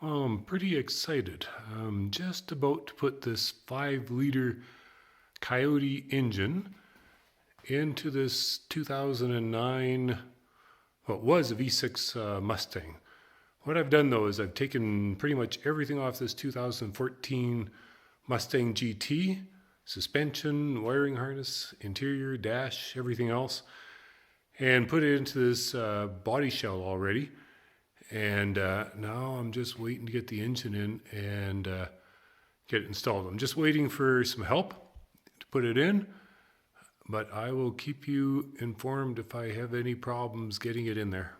I'm pretty excited. I'm just about to put this 5-liter Coyote engine into this 2009, what was a V6 Mustang. What I've done though is I've taken pretty much everything off this 2014 Mustang GT, suspension, wiring harness, interior, dash, everything else, and put it into this body shell already. And now I'm just waiting to get the engine in and get it installed. I'm just waiting for some help to put it in, but I will keep you informed if I have any problems getting it in there.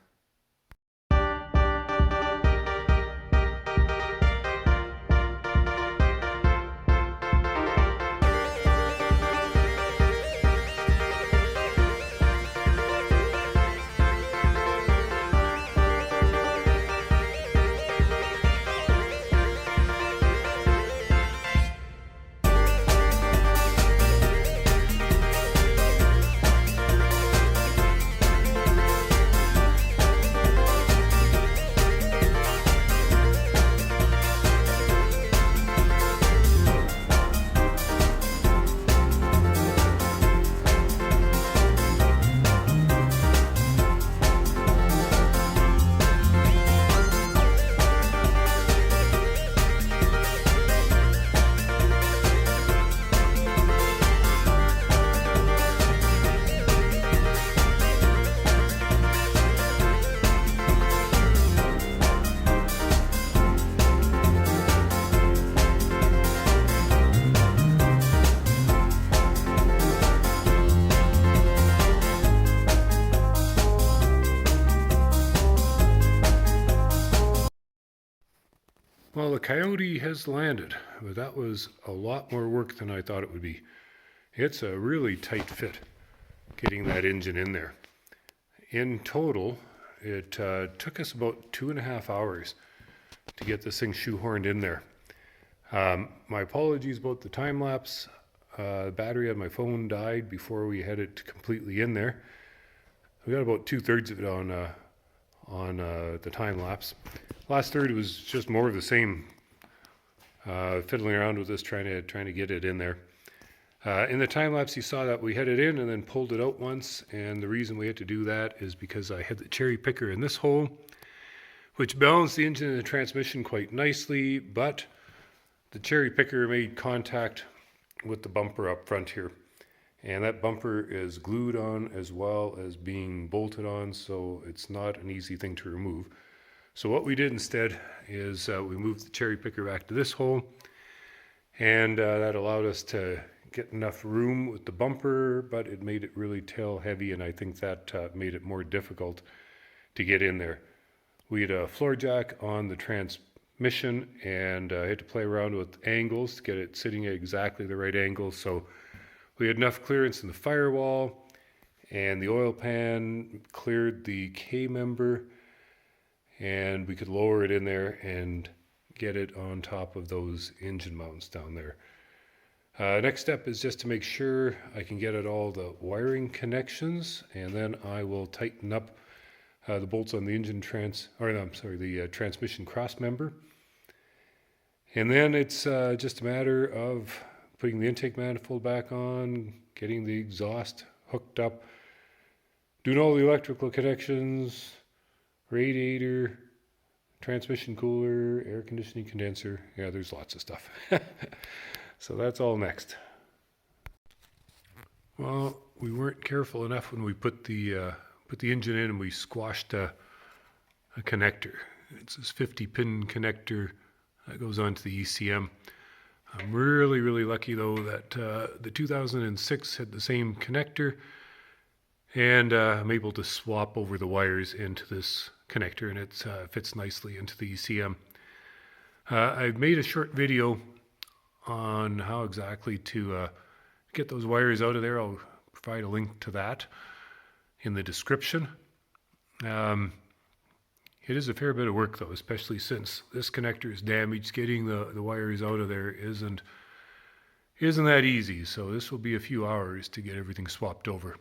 Well, the Coyote has landed, but that was a lot more work than I thought it would be. It's a really tight fit getting that engine in there. In total, it took us about 2.5 hours to get this thing shoehorned in there. My apologies about the time lapse. The battery on my phone died before we had it completely in there. We got about 2/3 of it on the time lapse. Last third was just more of the same, fiddling around with this, trying to get it in there. In the time lapse, you saw that we had it in and then pulled it out once, and the reason we had to do that is because I had the cherry picker in this hole, which balanced the engine and the transmission quite nicely, but the cherry picker made contact with the bumper up front here. And that bumper is glued on as well as being bolted on, so it's not an easy thing to remove. So what we did instead is we moved the cherry picker back to this hole, and that allowed us to get enough room with the bumper, but it made it really tail heavy, and I think that made it more difficult to get in there. We had a floor jack on the transmission, and I had to play around with angles to get it sitting at exactly the right angle, so we had enough clearance in the firewall, and the oil pan cleared the K-member, and we could lower it in there and get it on top of those engine mounts down there. Next step is just to make sure I can get at all the wiring connections, and then I will tighten up the bolts on the the transmission cross member. And then it's just a matter of putting the intake manifold back on, getting the exhaust hooked up, doing all the electrical connections, radiator, transmission cooler, air conditioning condenser. Yeah, there's lots of stuff. So that's all next. Well, we weren't careful enough when we put the engine in, and we squashed a connector. It's this 50-pin connector that goes onto the ECM. I'm really lucky though that the 2006 had the same connector, and I'm able to swap over the wires into this connector, and it fits nicely into the ECM. I've made a short video on how exactly to get those wires out of there. I'll provide a link to that in the description. It is a fair bit of work though, especially since this connector is damaged. Getting the wires out of there isn't that easy, so this will be a few hours to get everything swapped over.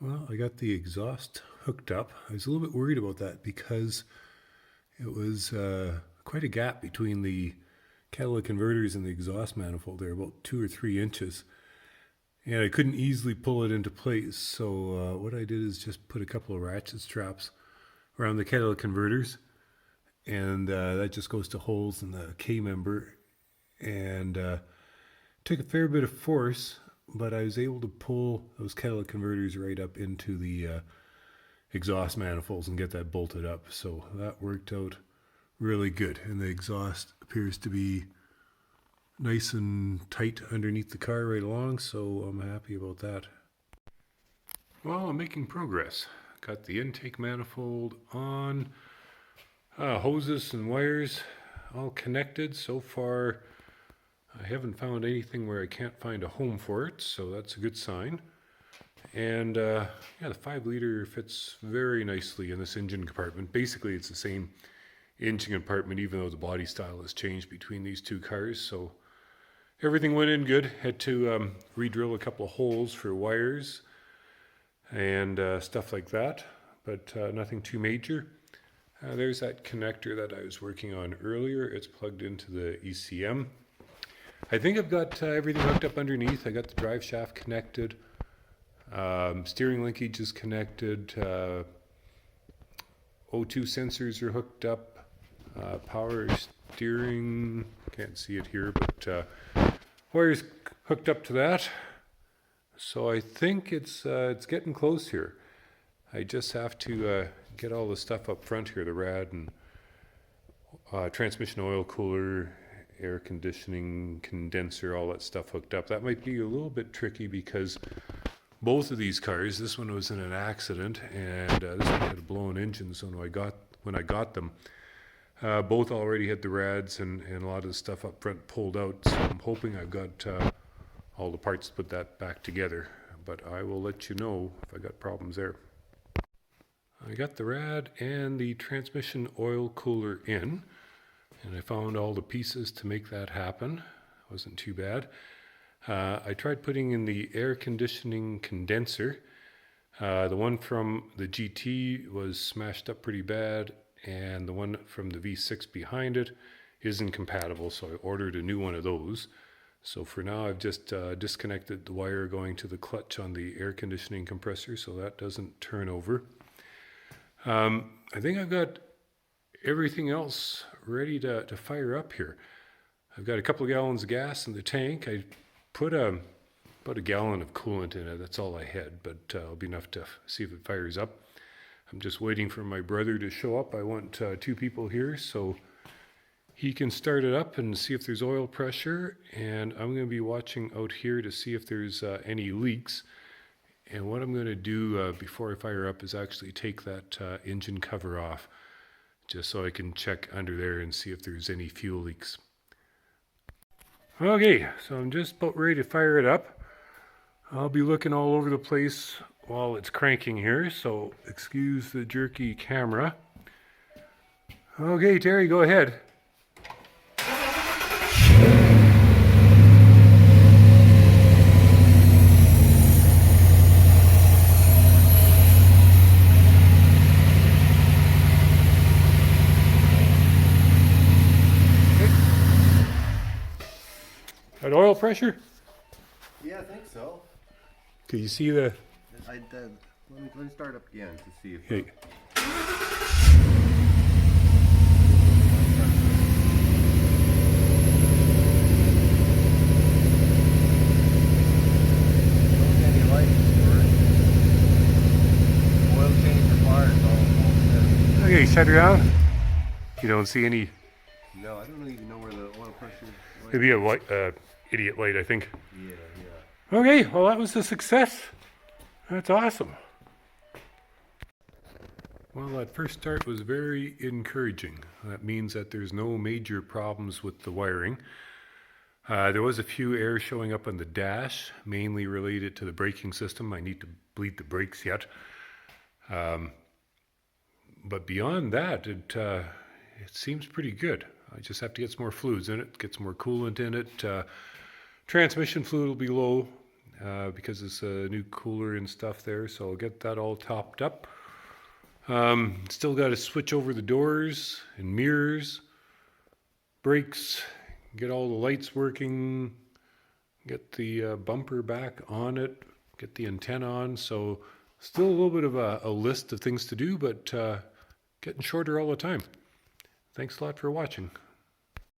Well, I got the exhaust hooked up. I was a little bit worried about that because it was quite a gap between the catalytic converters and the exhaust manifold there, about 2 or 3 inches. And I couldn't easily pull it into place. So what I did is just put a couple of ratchet straps around the catalytic converters. And that just goes to holes in the K-member. And took a fair bit of force, but I was able to pull those catalytic converters right up into the exhaust manifolds and get that bolted up. So that worked out really good. And the exhaust appears to be nice and tight underneath the car right along, so I'm happy about that. Well, I'm making progress. Got the intake manifold on, hoses and wires all connected. So far, I haven't found anything where I can't find a home for it, so that's a good sign. And yeah, the 5-liter fits very nicely in this engine compartment. Basically, it's the same engine compartment, even though the body style has changed between these two cars. So everything went in good. Had to re-drill a couple of holes for wires and stuff like that, but nothing too major. There's that connector that I was working on earlier. It's plugged into the ECM. I think I've got everything hooked up underneath. I got the drive shaft connected. Steering linkage is connected. O2 sensors are hooked up. Power steering, can't see it here, but wires hooked up to that. So I think it's getting close here. I just have to get all the stuff up front here, the rad and transmission oil cooler, air conditioning, condenser, all that stuff hooked up. That might be a little bit tricky because both of these cars, this one was in an accident and this one had a blown engine, so when I got them, both already had the rads and a lot of the stuff up front pulled out, so I'm hoping I've got all the parts to put that back together, but I will let you know if I got problems there. I got the rad and the transmission oil cooler in, and I found all the pieces to make that happen. It wasn't too bad. I tried putting in the air conditioning condenser. The one from the GT was smashed up pretty bad, and the one from the V6 behind it isn't compatible, so I ordered a new one of those. So for now I've just disconnected the wire going to the clutch on the air conditioning compressor so that doesn't turn over. I think I've got everything else ready to fire up here. I've got a couple of gallons of gas in the tank. I put about a gallon of coolant in it. That's all I had, but it'll be enough to see if it fires up. I'm just waiting for my brother to show up. I want 2 people here so he can start it up and see if there's oil pressure, and I'm going to be watching out here to see if there's any leaks. And what I'm going to do before I fire up is actually take that engine cover off, just so I can check under there and see if there's any fuel leaks. Okay, so I'm just about ready to fire it up. I'll be looking all over the place while it's cranking here, so excuse the jerky camera. Okay, Terry, go ahead. Got oil pressure? Yeah, I think so. Can you see the... I did. Let me start up again to see if... Hey. Any lights for it. Oil change required. Okay, shut her down. You don't see any... No, I don't even know where the oil pressure... Maybe a white, idiot light, I think. Yeah. Okay, well that was a success. That's awesome. Well, that first start was very encouraging. That means that there's no major problems with the wiring. There was a few errors showing up on the dash, mainly related to the braking system. I need to bleed the brakes yet. But beyond that, it seems pretty good. I just have to get some more fluids in it, get some more coolant in it. Transmission fluid will be low. because it's a new cooler and stuff there. So I'll get that all topped up. Still got to switch over the doors and mirrors, brakes, get all the lights working, get the bumper back on it, get the antenna on. So still a little bit of a list of things to do, but getting shorter all the time. Thanks a lot for watching.